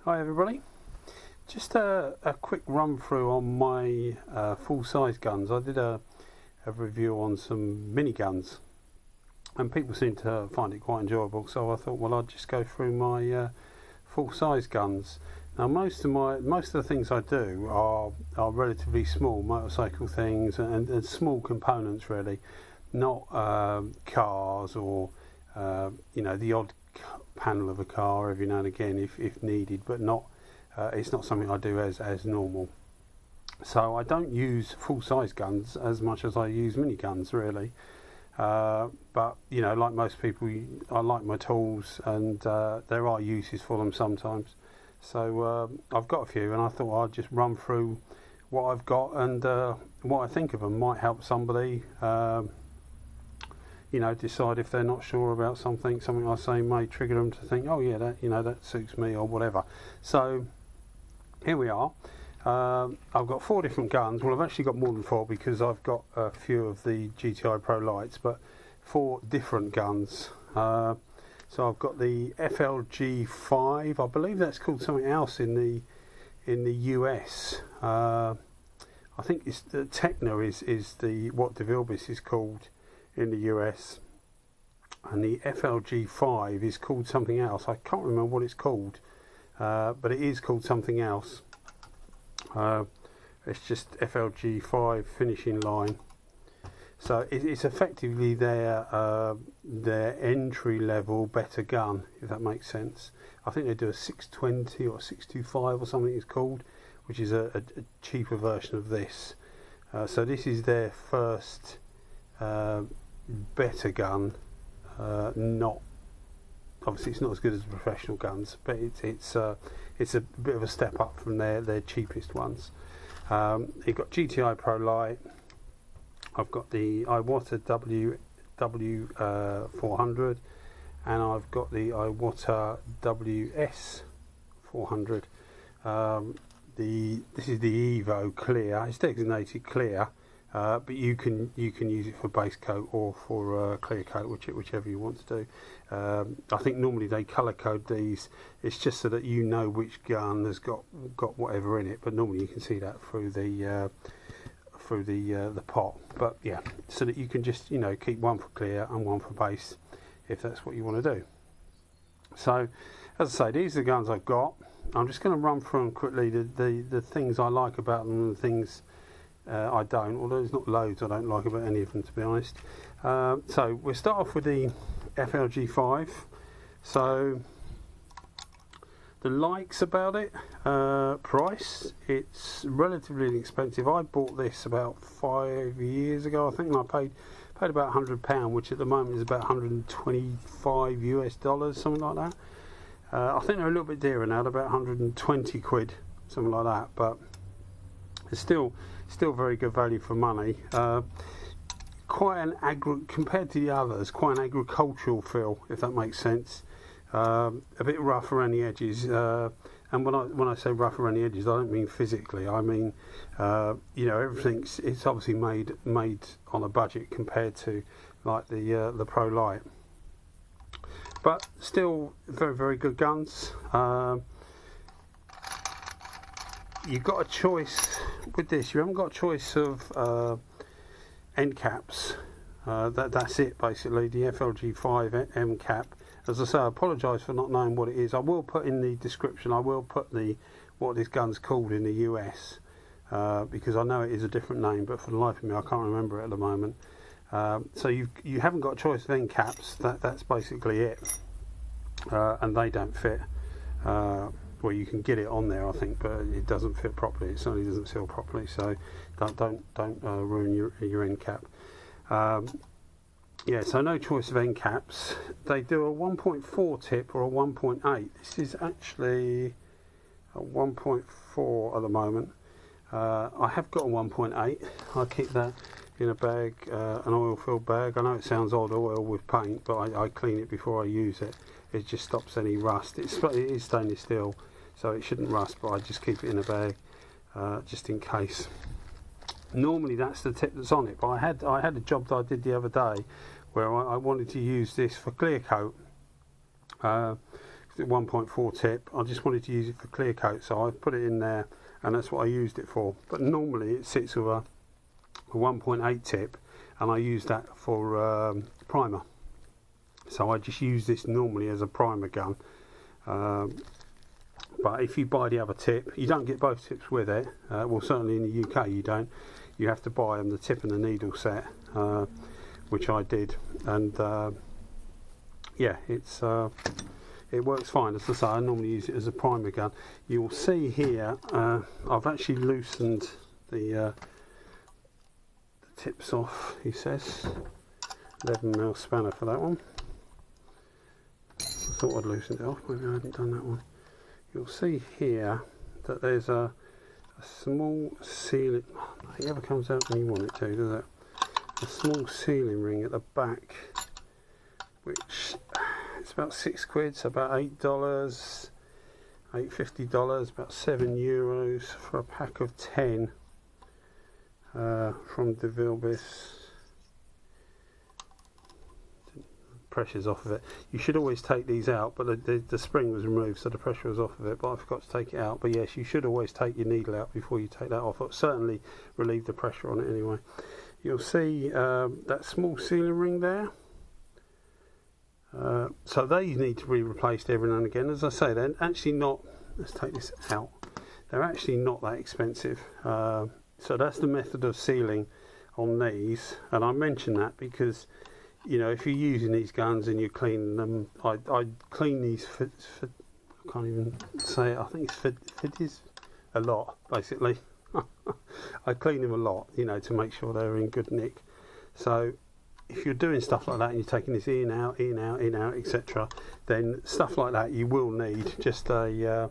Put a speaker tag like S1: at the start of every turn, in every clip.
S1: Hi everybody, just a quick run through on my full size guns. I did a review on some mini guns and people seem to find it quite enjoyable, so I thought, well, I'd just go through my full size guns. Now most of the things I do are relatively small motorcycle things and small components, really, not cars or the odd panel of a car every now and again if needed, but not it's not something I do as normal. So I don't use full size guns as much as I use mini guns, really, but like most people, I like my tools and there are uses for them sometimes. So I've got a few and I thought I'd just run through what I've got and what I think of them. Might help somebody decide if they're not sure about something I say may trigger them to think, oh yeah, that suits me or whatever. So here we are. I've got 4 different guns. Well, I've actually got more than 4 because I've got a few of the Gti Pro Lights, but 4 different guns. So I've got the FLG5. I believe that's called something else in the US. I think it's the Tekna is what Devilbis is called in the US, and the FLG5 is called something else. I can't remember what it's called, but it is called something else. It's just FLG5 finishing line. So it's effectively their entry level better gun, if that makes sense. I think they do a 620 or 625 or something it's called, which is a cheaper version of this. So this is their first better gun. Not obviously it's not as good as the professional guns, but it's a bit of a step up from their cheapest ones. You've got Gti Pro Light. I've got the Iwata W400 and I've got the Iwata WS400. This is the Evo Clear. It's designated clear, but you can use it for base coat or for clear coat, whichever you want to do. I think normally they colour code these. It's just so that you know which gun has got whatever in it. But normally you can see that through the pot. But yeah, so that you can just keep one for clear and one for base if that's what you want to do. So as I say, these are the guns I've got. I'm just going to run through them quickly, the things I like about them and the things I don't, although there's not loads I don't like about any of them, to be honest. So we'll start off with the FLG5. So the likes about it, price, it's relatively inexpensive. I bought this about 5 years ago, I think, and I paid about £100, which at the moment is about 125 US dollars, something like that. I think they're a little bit dearer now, about 120 quid, something like that, but it's still very good value for money. Quite an compared to the others, quite an agricultural feel, if that makes sense. A bit rough around the edges, and when I say rough around the edges, I don't mean physically. I mean it's obviously made on a budget compared to like the Pro Light, but still very, very good guns. You've got a choice with this. You haven't got a choice of end caps. That's it, basically. The FLG5 end cap. As I say, I apologise for not knowing what it is. I will put in the description. I will put what this gun's called in the US, because I know it is a different name, but for the life of me, I can't remember it at the moment. So you haven't got a choice of end caps. That's basically it, and they don't fit. Well, you can get it on there, I think, but it doesn't fit properly. It certainly doesn't seal properly. So don't ruin your end cap. Yeah, so no choice of end caps. They do a 1.4 tip or a 1.8. This is actually a 1.4 at the moment. I have got a 1.8. I keep that in a bag, an oil-filled bag. I know it sounds odd, oil with paint, but I clean it before I use it. It just stops any rust. It is stainless steel, so it shouldn't rust, but I just keep it in a bag just in case. Normally that's the tip that's on it, but I had a job that I did the other day where I wanted to use this for clear coat. 1.4 tip. I just wanted to use it for clear coat, so I put it in there, and that's what I used it for. But normally it sits with a 1.8 tip, and I use that for primer. So I just use this normally as a primer gun. But if you buy the other tip, you don't get both tips with it. Well, certainly in the UK you don't. You have to buy them the tip and the needle set, which I did, and yeah, it works fine. As I say, I normally use it as a primer gun. You'll see here, I've actually loosened the tips off. He says 11mm spanner for that one. I thought I'd loosened it off, maybe I hadn't done that one. You'll see here that there's a small sealing, nothing ever comes out when you want it to, does it? A small sealing ring at the back, which it's about £6, so about $8, $8.50, about €7 for a pack of 10 from Devilbis. Pressure's off of it. You should always take these out, but the spring was removed, so the pressure was off of it, but I forgot to take it out. But yes, you should always take your needle out before you take that off. It'll certainly relieve the pressure on it anyway. You'll see that small sealing ring there. So they need to be replaced every now and again. As I say, they're actually not, let's take this out, they're actually not that expensive. So that's the method of sealing on these, and I mention that because, you know, if you're using these guns and you're cleaning them, I clean these for I can't even say it, I think it's fiddies a lot, basically. I clean them a lot, you know, to make sure they're in good nick. So if you're doing stuff like that and you're taking this in, out, etc., then stuff like that you will need just a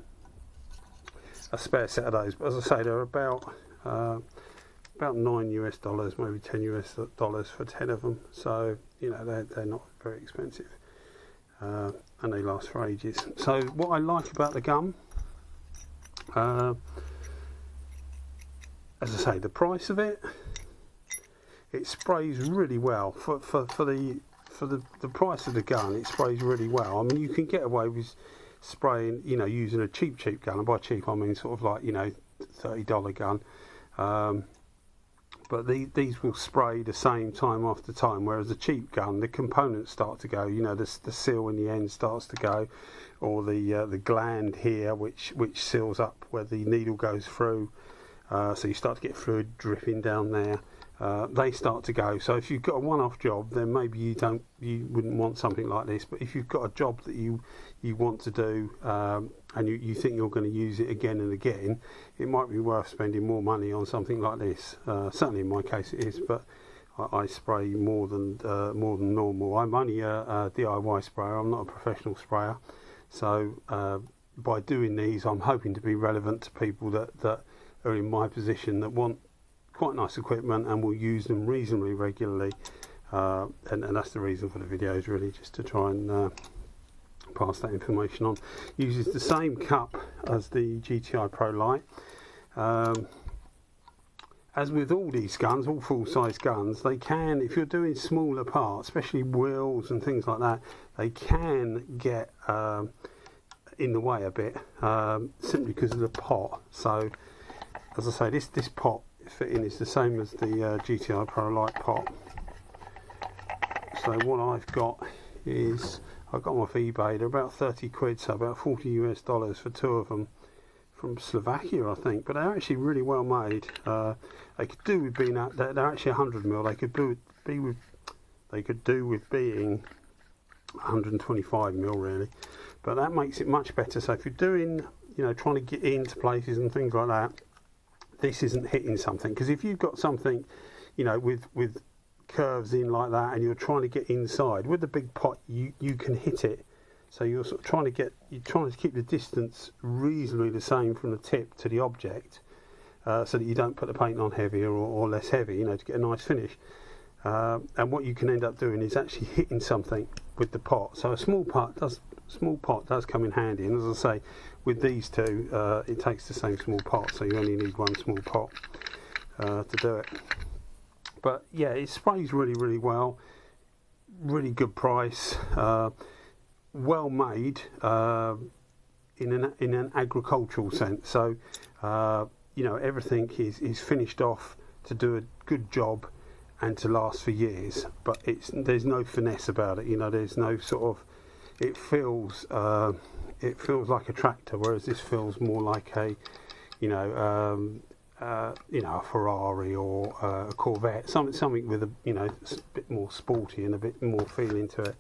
S1: spare set of those. But as I say, they're about $9 US, maybe $10 for 10 of them. So, you know, they're not very expensive, and they last for ages. So what I like about the gun, as I say, the price of it, it sprays really well for the price of the gun. It sprays really well. I mean, you can get away with spraying, you know, using a cheap gun, and by cheap I mean sort of like, you know, $30 gun. But these will spray the same time after time, whereas a cheap gun, the components start to go. You know, the seal in the end starts to go, or the gland here, which seals up where the needle goes through. So you start to get fluid dripping down there. They start to go. So if you've got a one-off job, then maybe you wouldn't want something like this. But if you've got a job that you want to do, and you think you're going to use it again and again, it might be worth spending more money on something like this. Certainly in my case it is, but I spray more than normal. I'm only a DIY sprayer. I'm not a professional sprayer. So by doing these, I'm hoping to be relevant to people that are in my position, that want quite nice equipment and will use them reasonably regularly, and that's the reason for the videos, really, just to try and pass that information on. Uses the same cup as the Gti Pro Light. As with all these guns, all full-size guns, they can, if you're doing smaller parts, especially wheels and things like that, they can get in the way a bit, simply because of the pot. So as I say, this pot fitting is the same as the Gti Pro Light pot. So what I've got is, I got them off eBay. They're about 30 quid, so about $40 US for two of them, from Slovakia, I think. But they're actually really well made. They could do with being they're actually 100mm. They could do with being 125mm, really. But that makes it much better. So if you're doing, you know, trying to get into places and things like that, this isn't hitting something. Because if you've got something, you know, with curves in like that, and you're trying to get inside with the big pot, you can hit it. So you're sort of trying to keep the distance reasonably the same from the tip to the object, so that you don't put the paint on heavier or less heavy, you know, to get a nice finish. And what you can end up doing is actually hitting something with the pot. So a small pot does come in handy. And as I say, with these two, it takes the same small pot, so you only need one small pot to do it. But yeah, it sprays really, really well. Really good price. well made in an agricultural sense. So you know, everything is finished off to do a good job and to last for years, but there's no finesse about it. You know, there's no sort of, it feels like a tractor, whereas this feels more like a, you know, a Ferrari or a Corvette, something with a, you know, a bit more sporty and a bit more feeling to it.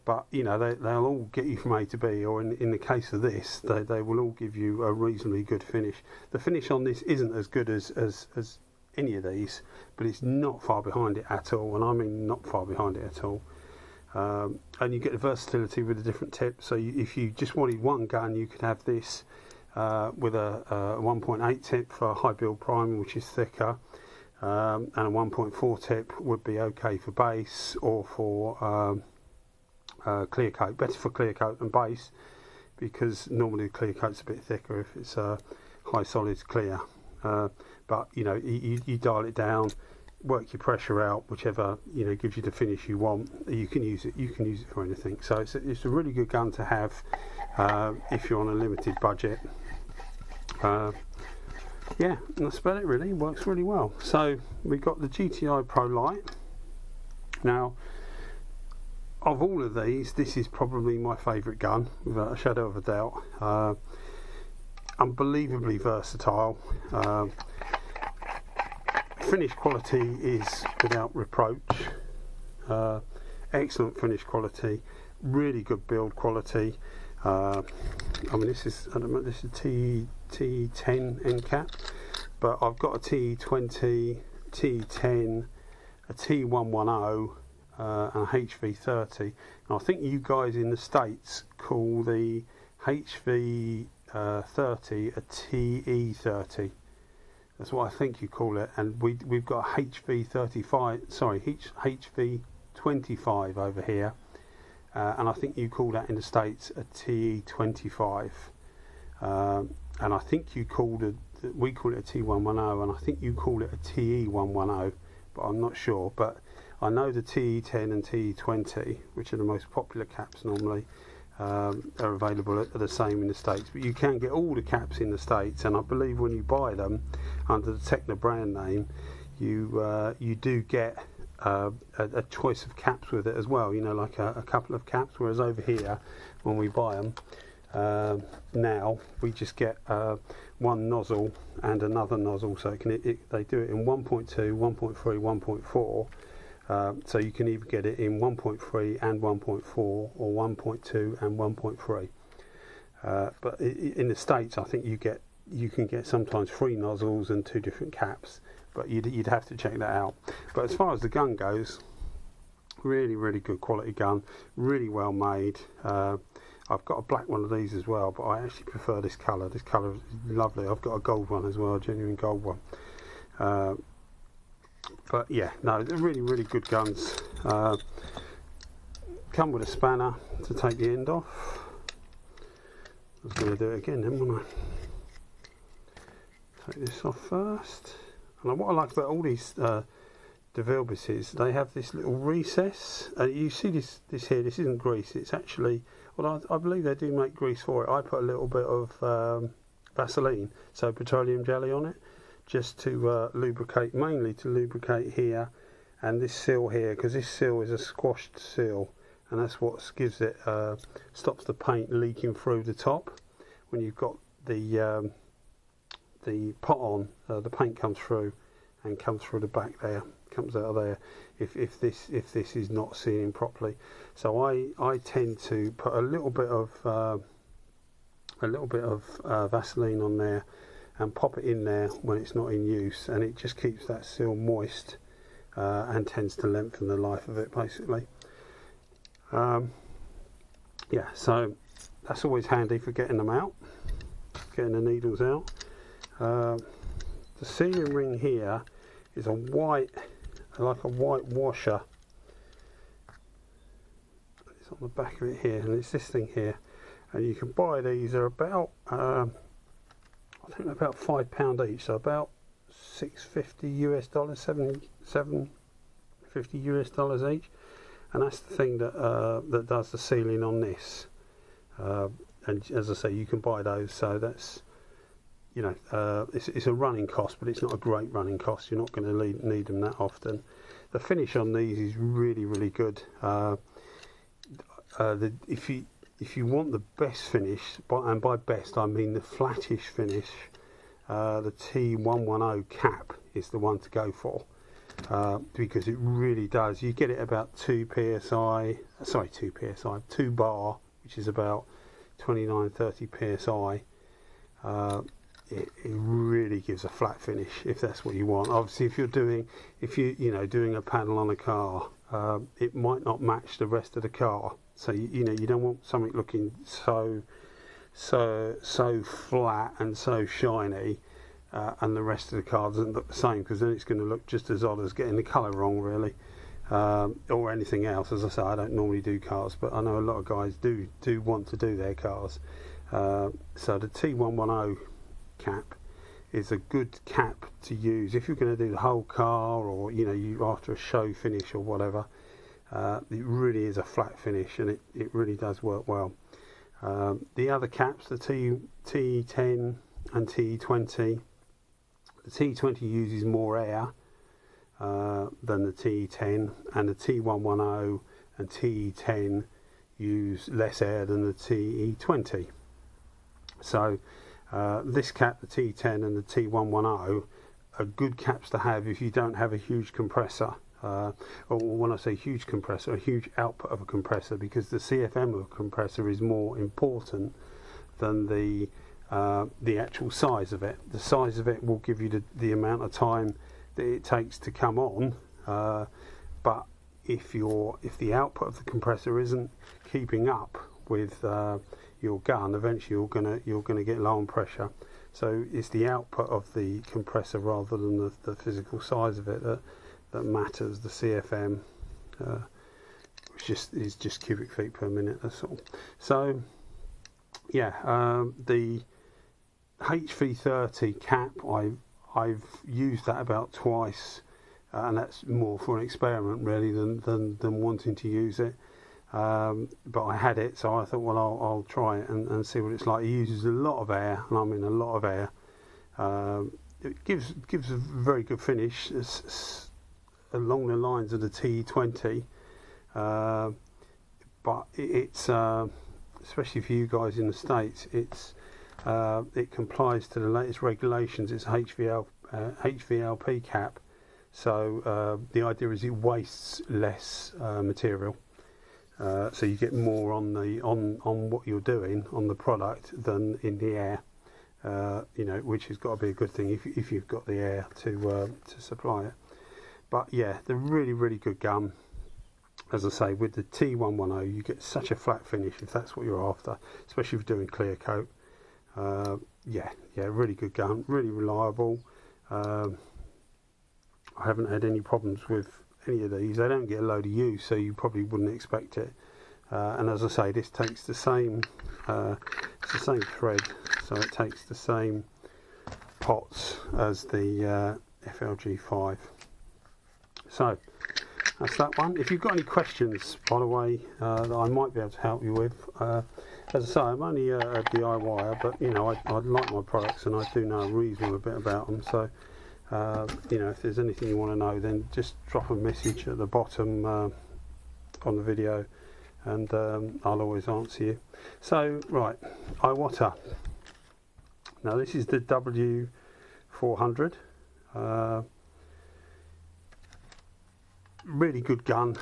S1: But you know, they'll all get you from A to B, or in the case of this, they will all give you a reasonably good finish. The finish on this isn't as good as any of these, but it's not far behind it at all, and I mean not far behind it at all. And you get the versatility with the different tips. So if you just wanted one gun, you could have this with a 1.8 tip for high build priming, which is thicker, and a 1.4 tip would be okay for base or for clear coat. Better for clear coat than base, because normally the clear coat's a bit thicker if it's high solids clear. But you know, you dial it down, work your pressure out, whichever, you know, gives you the finish you want. You can use it for anything. So it's a really good gun to have if you're on a limited budget. Yeah, and that's about it really. It works really well. So we've got the Gti Pro Light. Now, of all of these, this is probably my favourite gun, without a shadow of a doubt. Unbelievably versatile. Finish quality is without reproach. Excellent finish quality, really good build quality. I mean, this is, I don't know, this is T10 end cap, but I've got a T20, T10, a T110, and a HV30. And I think you guys in the States call the HV30 a TE30. That's what I think you call it. And we've got a HV35, sorry, HV25 over here. And I think you call that in the States a TE25. And I think you called it, we call it a T110, and I think you call it a TE110, but I'm not sure. But I know the TE10 and TE20, which are the most popular caps normally, are available are the same in the States. But you can get all the caps in the States, and I believe when you buy them under the Tekna brand name, you do get a choice of caps with it as well. You know, like a couple of caps. Whereas over here, when we buy them, now we just get one nozzle and another nozzle. So they do it in 1.2, 1.3, 1.4. So you can either get it in 1.3 and 1.4, or 1.2 and 1.3. But in the States, I think you can get sometimes 3 nozzles and 2 different caps. But you'd have to check that out. But as far as the gun goes, really, really good quality gun, really well made. I've got a black one of these as well, but I actually prefer this colour. This colour is lovely. I've got a gold one as well, a genuine gold one. But yeah, no, they're really, really good guns. Come with a spanner to take the end off. I was going to do it again then, wasn't I? Take this off first. And what I like about all these Devilbis is they have this little recess. You see this here, this isn't grease, it's actually, well, I believe they do make grease for it. I put a little bit of Vaseline, so petroleum jelly on it, just to lubricate, mainly to lubricate here and this seal here, because this seal is a squashed seal, and that's what gives it, stops the paint leaking through the top. When you've got the pot on, the paint comes through and comes through the back there, comes out of there if this is not sealing properly. So I tend to put a little bit of Vaseline on there and pop it in there when it's not in use, and it just keeps that seal moist and tends to lengthen the life of it basically. Yeah, so that's always handy for getting them out, getting the needles out. The sealing ring here is a white, like a white washer. It's on the back of it here, and it's this thing here, and you can buy these. They're about I think they're about £5 each, so about $6.50 US, $7.50 US each, and that's the thing that that does the sealing on this. and as I say, you can buy those, so that's, you know, it's a running cost, but it's not a great running cost. You're not going to need them that often. The finish on these is really, really good. If you want the best finish, and by best I mean the flattish finish, the T110 cap is the one to go for, because it really does. You get it about 2 bar, which is about 29-30 psi. It really gives a flat finish if that's what you want. Obviously, if you're doing a panel on a car, it might not match the rest of the car. So you don't want something looking so flat and so shiny, and the rest of the car doesn't look the same, because then it's going to look just as odd as getting the colour wrong, really, or anything else. As I say, I don't normally do cars, but I know a lot of guys do want to do their cars. So the T110 cap is a good cap to use if you're going to do the whole car, or you after a show finish or whatever. It really is a flat finish, and it really does work well. The other caps, the T10 and T20, the T20 uses more air than the T10, and the T110 and T10 use less air than the T20. So this cap, the T10 and the T110, are good caps to have if you don't have a huge compressor. Or when I say huge compressor, a huge output of a compressor, because the CFM of a compressor is more important than the actual size of it. The size of it will give you the amount of time that it takes to come on, but if the output of the compressor isn't keeping up with your gun, eventually you're gonna get low on pressure. So it's the output of the compressor rather than the physical size of it that matters. The CFM, which is just cubic feet per minute, that's all. So yeah, the HV30 cap, I've used that about twice, and that's more for an experiment really than wanting to use it. But I had it, so I thought, well, I'll try it and see what it's like. It uses a lot of air, and I mean a lot of air. It gives a very good finish. It's along the lines of the T20, but it's especially for you guys in the States, it complies to the latest regulations. It's a HVLP cap, so the idea is it wastes less material, so you get more on what you're doing on the product than in the air, which has got to be a good thing if you've got the air to supply it. But yeah, they're really, really good gun. As I say, with the T110, you get such a flat finish if that's what you're after, especially if you're doing clear coat. Yeah, really good gun, really reliable. I haven't had any problems with any of these. They don't get a load of use, so you probably wouldn't expect it. And as I say, this takes the same, it's the same thread, so it takes the same pots as the FLG5. So that's that one. If you've got any questions, by the way, that I might be able to help you with, as I say, I'm only a DIYer, but I like my products and I do know a reasonable bit about them. So if there's anything you want to know, then just drop a message at the bottom on the video, and I'll always answer you. So right, Iwata. Now this is the W400. Really good gun.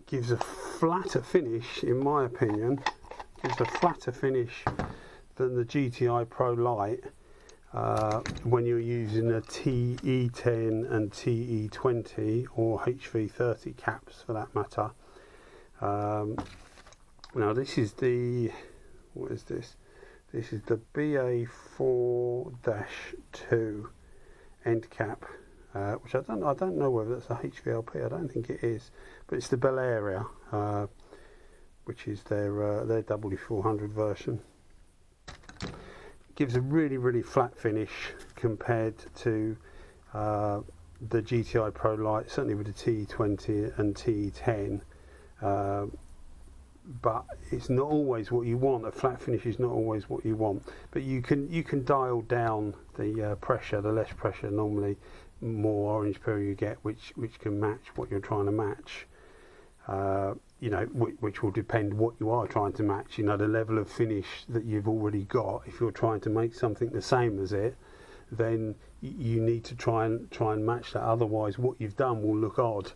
S1: Gives a flatter finish, in my opinion. Gives a flatter finish than the Gti Pro Light when you're using a TE10 and TE20 or HV30 caps for that matter. Now this is the, what is this? This is the BA4-2 end cap. Which I don't know whether that's a HVLP. I don't think it is, but it's the Bavaria, which is their W400 version. Gives a really, really flat finish compared to the Gti Pro Light, certainly with the TE20 and TE10. but it's not always what you want. A flat finish is not always what you want, but you can dial down the pressure. The less pressure, normally more orange peel you get, which can match what you're trying to match. You know, which will depend what you are trying to match. You know, the level of finish that you've already got. If you're trying to make something the same as it, then you need to try and match that. Otherwise, what you've done will look odd,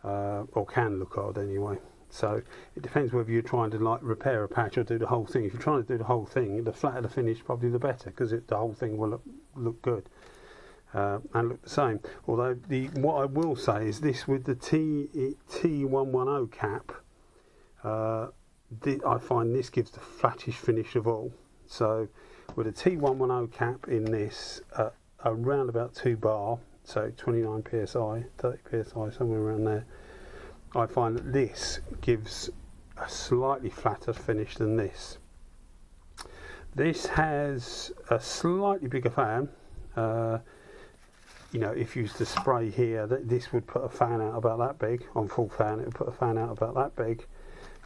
S1: or can look odd anyway. So it depends whether you're trying to like repair a patch or do the whole thing. If you're trying to do the whole thing, the flatter the finish, probably the better, because the whole thing will look good. And look the same. Although what I will say is this: with the T110 cap, I find this gives the flattest finish of all. So with a T110 cap in this, around about 2 bar, so 29 psi, 30 psi, somewhere around there, I find that this gives a slightly flatter finish than this. This has a slightly bigger fan. You know, if you used to spray here, this would put a fan out about that big. On full fan, it would put a fan out about that big.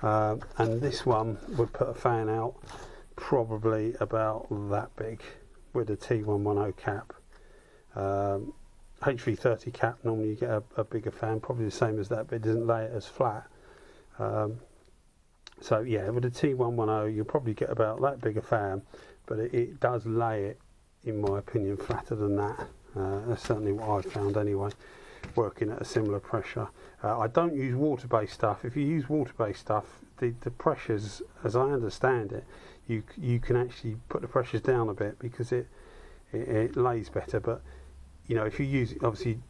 S1: And this one would put a fan out probably about that big with a T110 cap. HV30 cap, normally you get a bigger fan, probably the same as that, but it doesn't lay it as flat. So yeah, with a T110 you'll probably get about that bigger fan, but it does lay it, in my opinion, flatter than that. That's certainly what I've found anyway, working at a similar pressure. I don't use water-based stuff. If you use water-based stuff, the pressures, as I understand it, you can actually put the pressures down a bit because it lays better. But you know, if you use, obviously,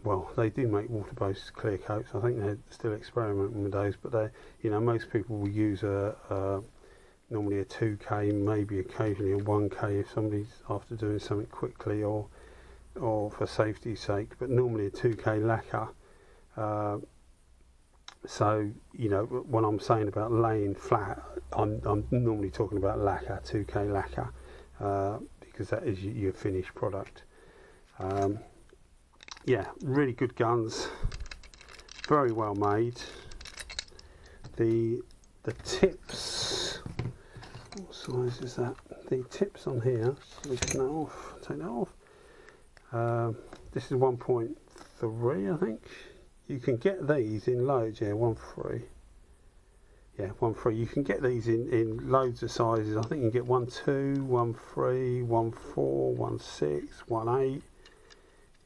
S1: well, they do make water-based clear coats. I think they're still experimenting with those, but they, you know, most people will use normally a 2K, maybe occasionally a 1K if somebody's after doing something quickly or for safety's sake, but normally a 2K lacquer. So you know, when I'm saying about laying flat, I'm normally talking about lacquer, 2K lacquer, because that is your finished product. Yeah, really good guns, very well made. The tips, what size is that? The tips on here, take that off. This is 1.3, I think. You can get these in loads, yeah, 1.3. Yeah, 1.3. You can get these in loads of sizes. I think you can get 1.2, 1.3, 1.4, 1.6, 1.8,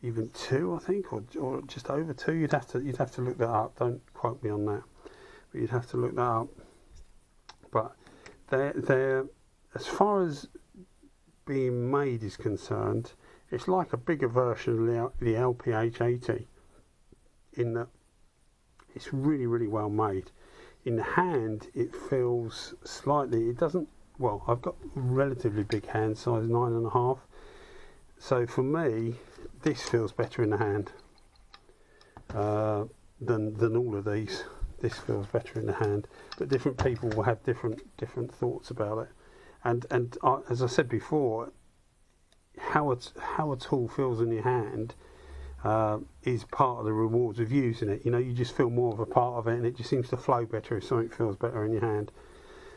S1: even 2, I think, or just over 2. You'd have to look that up. Don't quote me on that, but you'd have to look that up. But they're as far as being made is concerned, it's like a bigger version of the LPH80 in that it's really, really well made. In the hand, it feels slightly, it doesn't, well, I've got relatively big hand, size 9.5. So for me, this feels better in the hand than all of these. This feels better in the hand, but different people will have different thoughts about it. And as I said before, how a tool feels in your hand is part of the rewards of using it. You know, you just feel more of a part of it, and it just seems to flow better if something feels better in your hand.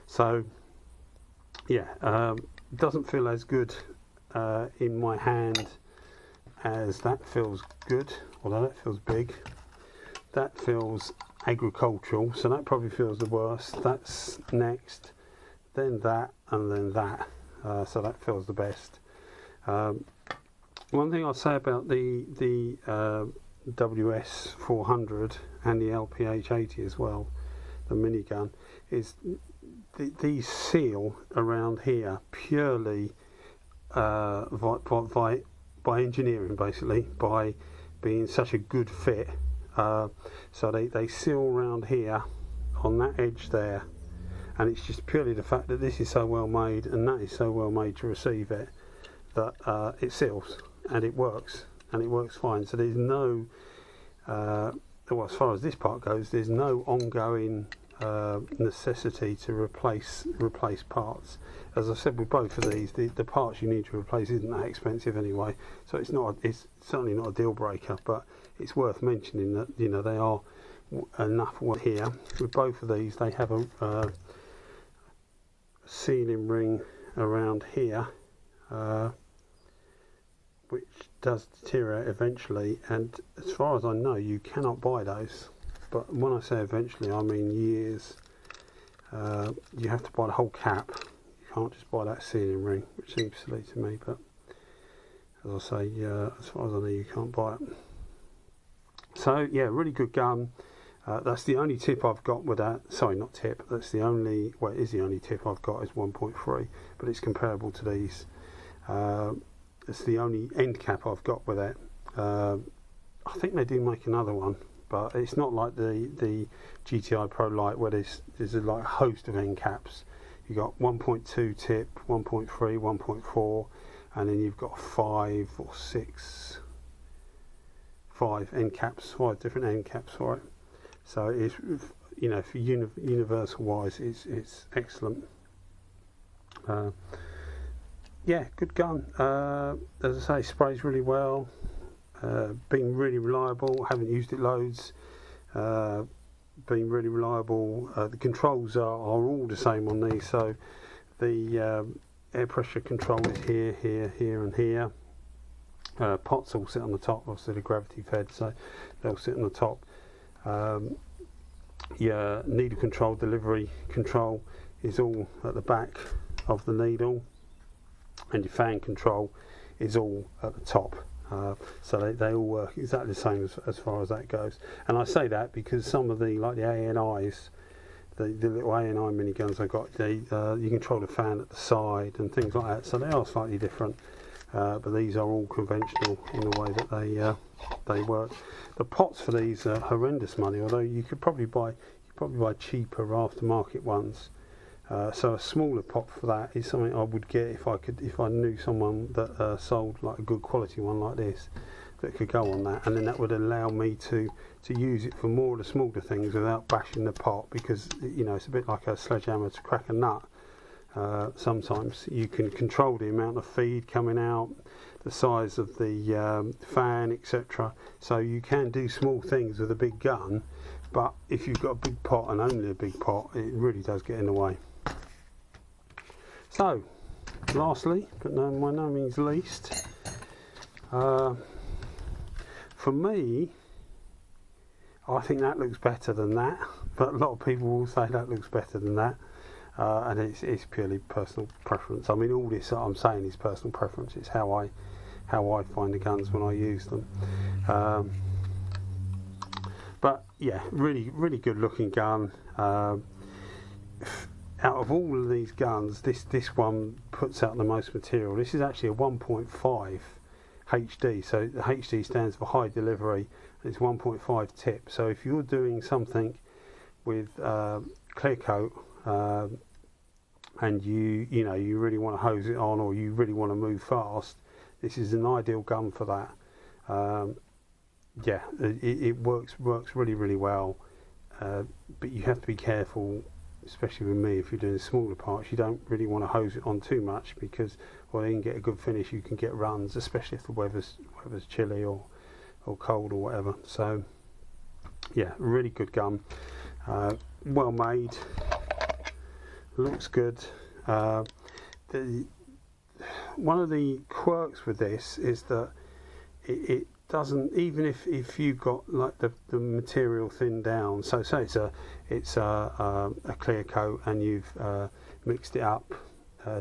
S1: So yeah, it doesn't feel as good in my hand as that feels good, although that feels big. That feels agricultural, so that probably feels the worst. That's next, then that, and then that. So that feels the best. One thing I'll say about the WS400 and the LPH80 as well, the minigun, is these seal around here purely by engineering, basically, by being such a good fit. So they seal around here on that edge there, and it's just purely the fact that this is so well made and that is so well made to receive it that it seals and it works fine. So there's no well, as far as this part goes, there's no ongoing necessity to replace parts. As I said with both of these, the parts you need to replace isn't that expensive anyway, so it's certainly not a deal breaker, but it's worth mentioning that, you know, they are enough here. With both of these, they have a sealing ring around here, which does deteriorate eventually, and as far as I know you cannot buy those, but when I say eventually I mean years. You have to buy the whole cap, you can't just buy that sealing ring, which seems silly to me, but as I say, as far as I know you can't buy it. So yeah, really good gun. That's the only tip I've got with that. Sorry, not tip, that's the only, well, it is the only tip I've got is 1.3, but it's comparable to these. It's the only end cap I've got with it. I think they do make another one, but it's not like the Gti Pro Light where there's like a host of end caps. You've got 1.2 tip, 1.3, 1.4, and then you've got 5 or 6, 5 end caps, 5 different end caps for it. So it's, you know, for universal wise, it's excellent. Yeah, good gun. As I say, sprays really well. Been really reliable. Haven't used it loads. Been really reliable. The controls are all the same on these. So the air pressure control is here, here, here, and here. Pots all sit on the top. Obviously, the gravity fed, so they'll sit on the top. Your needle control, delivery control is all at the back of the needle, and your fan control is all at the top. So they all work exactly the same as far as that goes. And I say that because some of the, like the ANIs, the little ANI miniguns I've got, you control the fan at the side and things like that, so they are slightly different. But these are all conventional in the way that they work. The pots for these are horrendous money, although you could probably buy cheaper aftermarket ones. So a smaller pot for that is something I would get if I knew someone that sold like a good quality one like this that could go on that, and then that would allow me to use it for more of the smaller things without bashing the pot, because you know it's a bit like a sledgehammer to crack a nut. Sometimes you can control the amount of feed coming out, the size of the fan, etc. So you can do small things with a big gun, but if you've got a big pot and only a big pot, it really does get in the way. So, lastly, but by no means least, for me, I think that looks better than that, but a lot of people will say that looks better than that. And it's purely personal preference. I mean, all this that I'm saying is personal preference. It's how I find the guns when I use them. But yeah, really good looking gun. Out of all of these guns, this one puts out the most material. This is actually a 1.5 HD. So the HD stands for high delivery. It's 1.5 tip. So if you're doing something with clear coat, and you really want to hose it on, or you really want to move fast, this is an ideal gun for that. Yeah, it works really well, but you have to be careful, especially with me, if you're doing smaller parts. You don't really want to hose it on too much, because well, you can get a good finish, you can get runs, especially if the weather's chilly or cold or whatever. So yeah, really good gun, well made, looks good. One of the quirks with this is that it doesn't, even if you've got like the material thinned down, so say it's a clear coat and you've mixed it up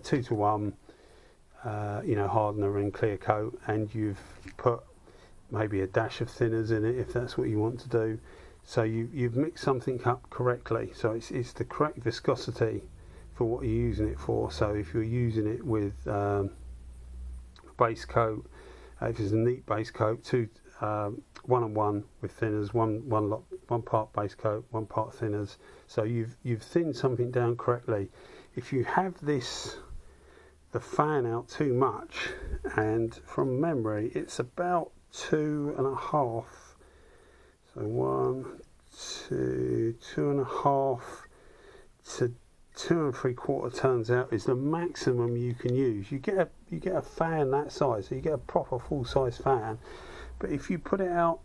S1: 2 to 1, hardener and clear coat, and you've put maybe a dash of thinners in it if that's what you want to do. So you've mixed something up correctly, so it's the correct viscosity for what you're using it for. So if you're using it with base coat, if it's a neat base coat, 1 and 1 with thinners, one part base coat, 1 part thinners. So you've thinned something down correctly. If you have the fan out too much, and from memory it's about 2.5. So 1, 2, 2.5 to 2 3/4 turns out is the maximum you can use. You get a fan that size, so you get a proper full size fan. But if you put it out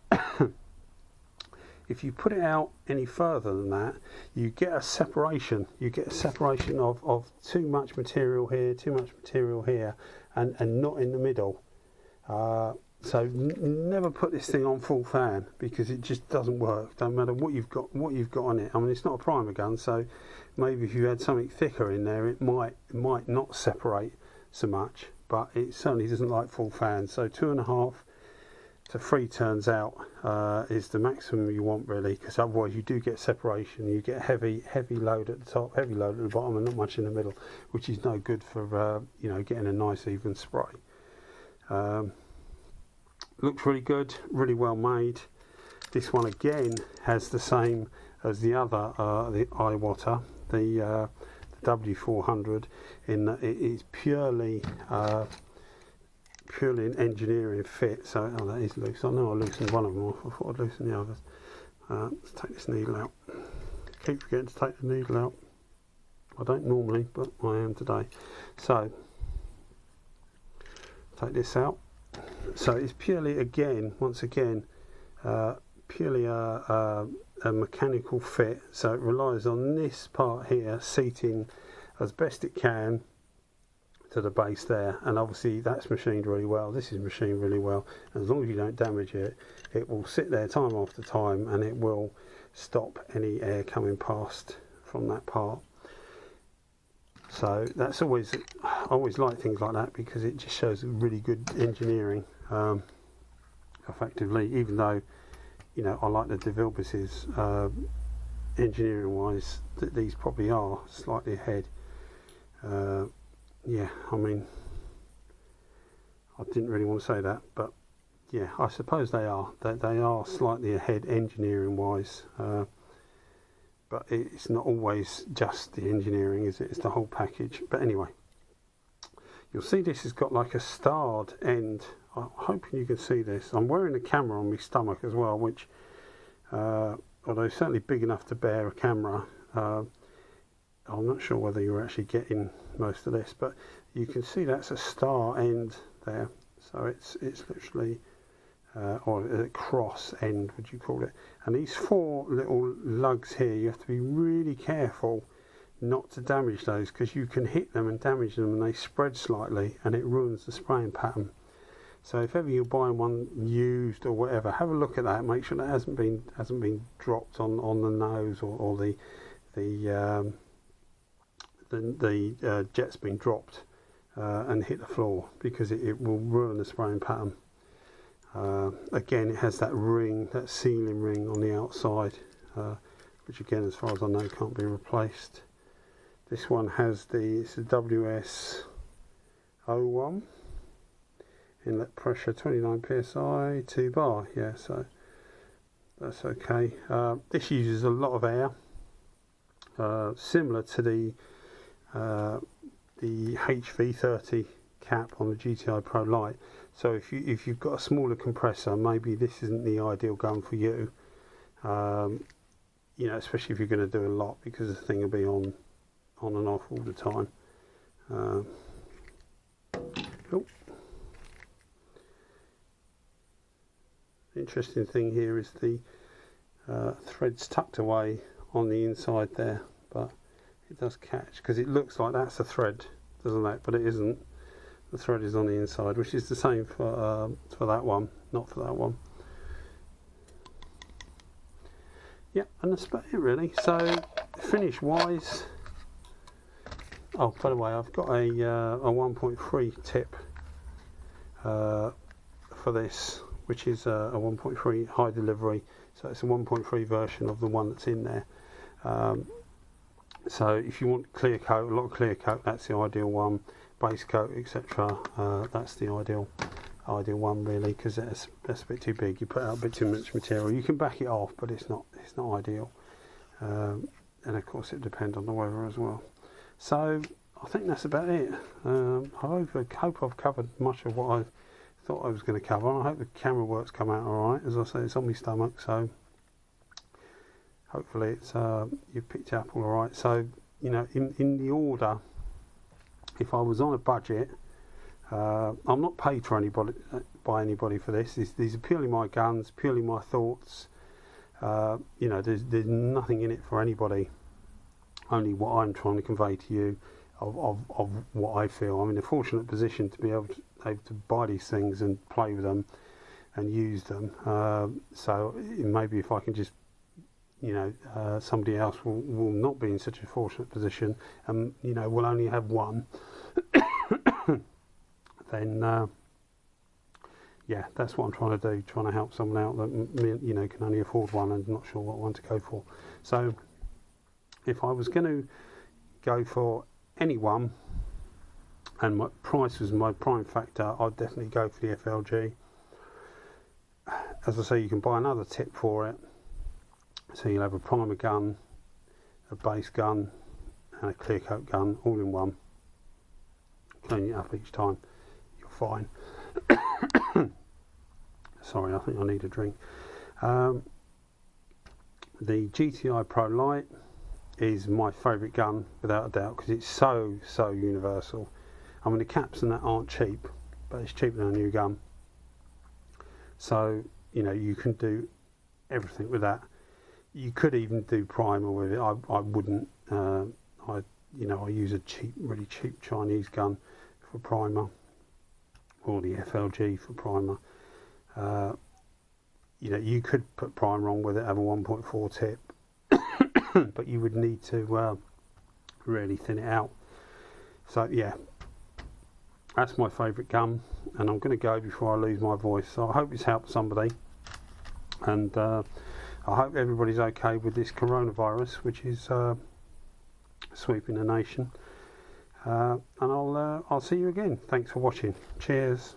S1: if you put it out any further than that, you get a separation. You get a separation of too much material here, too much material here, and not in the middle. So never put this thing on full fan, because it just doesn't work. Don't matter what you've got on it. I mean, it's not a primer gun, so maybe if you had something thicker in there, it might not separate so much, but it certainly doesn't like full fan. So 2.5 to 3 turns out is the maximum you want, really, because otherwise you do get separation. You get heavy load at the top, heavy load at the bottom, and not much in the middle, which is no good for you know, getting a nice even spray. Looks really good, really well made. This one again has the same as the other, the Iwata, the W400, in that it is purely an engineering fit. So that is loose. I know I loosened one of them off. I thought I'd loosen the others. Let's take this needle out. Keep forgetting to take the needle out. I don't normally, but I am today. So take this out. So it's purely, again, once again, purely a mechanical fit. So it relies on this part here seating as best it can to the base there, and obviously that's machined really well. This is machined really well. As long as you don't damage it, it will sit there time after time, and it will stop any air coming past from that part. So that's always, I always like things like that, because it just shows really good engineering, effectively. Even though, you know, I like the Devilbis, engineering wise, that these probably are slightly ahead. Yeah, I mean, I didn't really want to say that, but yeah, I suppose they are. They are slightly ahead engineering wise. But it's not always just the engineering, is it? It's the whole package. But anyway, you'll see this has got like a starred end. I'm hoping you can see this. I'm wearing a camera on my stomach as well, which, although certainly big enough to bear a camera, I'm not sure whether you're actually getting most of this, but you can see that's a star end there. So it's literally, or a cross end, would you call it? And these 4 little lugs here, you have to be really careful not to damage those, because you can hit them and damage them, and they spread slightly, and it ruins the spraying pattern. So if ever you're buying one used or whatever, have a look at that. Make sure that hasn't been dropped on the nose, or the jet's been dropped and hit the floor, because it will ruin the spraying pattern. Again, it has that ring, that sealing ring on the outside, which again, as far as I know, can't be replaced. This one has it's the WS400, inlet pressure 29 psi, 2 bar. Yeah, so that's okay. This uses a lot of air, similar to the HV30 cap on the Gti Pro Light. So if you've got a smaller compressor, maybe this isn't the ideal gun for you. You know, especially if you're going to do a lot, because the thing will be on and off all the time. Oh. Interesting thing here is the thread's tucked away on the inside there, but it does catch, because it looks like that's a thread, doesn't it? But it isn't. The thread is on the inside, which is the same for that one, not for that one. Yeah, and that's about it really. So finish wise, oh, by the way, I've got a 1.3 tip for this, which is a 1.3 high delivery. So it's a 1.3 version of the one that's in there. So if you want clear coat, a lot of clear coat, that's the ideal one. Base coat, etc. That's the ideal one really, because that's a bit too big. You put out a bit too much material. You can back it off, but it's not ideal. And of course, it depends on the weather as well. So I think that's about it. I hope I've covered much of what I thought I was going to cover. And I hope the camera work's come out all right. As I say, it's on my stomach, so hopefully it's you've picked it up all right. So, you know, in the order, if I was on a budget, I'm not paid for anybody by anybody for this. These are purely my guns, purely my thoughts. You know, there's nothing in it for anybody, only what I'm trying to convey to you of what I feel. I'm in a fortunate position to be able to buy these things and play with them and use them, so maybe if I can just, you know, somebody else will not be in such a fortunate position and, you know, will only have one, then yeah, that's what I'm trying to do, trying to help someone out that, you know, can only afford one and not sure what one to go for. So if I was going to go for any one and my price was my prime factor, I'd definitely go for the FLG. As I say, you can buy another tip for it, so you'll have a primer gun, a base gun and a clear coat gun all in one. Clean it up each time, you're fine. Sorry, I think I need a drink. The Gti Pro Light is my favourite gun without a doubt, because it's so universal. I mean, the caps and that aren't cheap, but it's cheaper than a new gun. So, you know, you can do everything with that. You could even do primer with it. I wouldn't. I use a really cheap Chinese gun for primer, or the FLG for primer. You know, you could put primer on with it, have a 1.4 tip, but you would need to really thin it out. So yeah, that's my favourite gun, and I'm going to go before I lose my voice. So I hope it's helped somebody, and I hope everybody's okay with this coronavirus, which is sweeping the nation. And I'll see you again. Thanks for watching. Cheers.